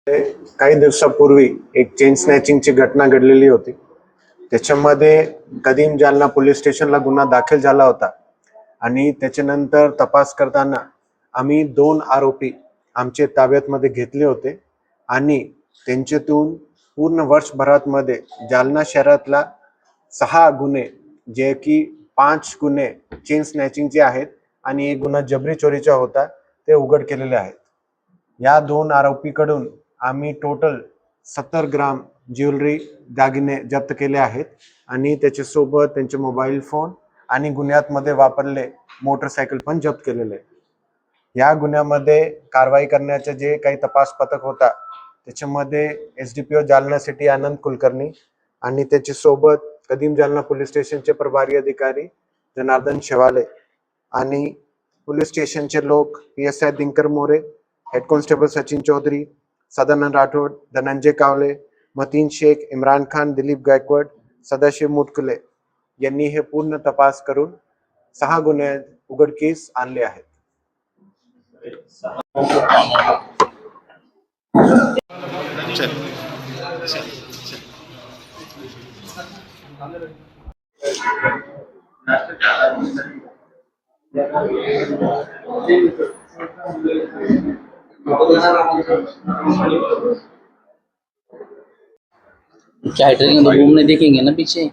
काही दिवसापूर्वी एक चेन स्नॅचिंगची घटना घडलेली होती. त्याच्यामध्ये कदीम जालना पोलीस स्टेशनला गुन्हा दाखल झाला होता आणि त्याच्यानंतर तपास करताना आम्ही 2 आरोपी आमचे ताब्यात घेतले होते आणि त्यांच्यातून पूर्ण वर्षभरात मध्ये जालना शहरातला 6 गुन्हे, जे की 5 गुन्हे चेन स्नॅचिंगचे आहेत आणि 1 गुन्हा जबरी चोरीचा होता, ते उघड केलेले आहेत. या 2 आरोपीकडून आम्ही टोटल 70 ग्राम ज्वेलरी दागिने जप्त केले आहेत आणि त्याच्यासोबत त्यांचे मोबाईल फोन आणि गुन्ह्यामध्ये वापरले मोटरसायकल पण जप्त केलेले आहे. या गुन्ह्यामध्ये कारवाई करण्याचे जे काही तपास पथक होता त्याच्यामध्ये एसडीपीओ जालना सिटी आनंद कुलकर्णी आणि त्याच्यासोबत कदीम जालना पोलीस स्टेशनचे प्रभारी अधिकारी जनार्दन शेवाले आणि पोलीस स्टेशनचे लोक PSI Dinkar More, head constable Sachin Chaudhari, Sadanand Rathod, Dhananjay Kawale, Mateen Shaikh, Imran Khan, Dilip Gaikwad, Sadashiv Mutkule यांनी हे पूर्ण तपास करून 6 गुन्हे उघडकीस आणले आहेत. कैटरिंग रूम में देखेंगे ना पीछे।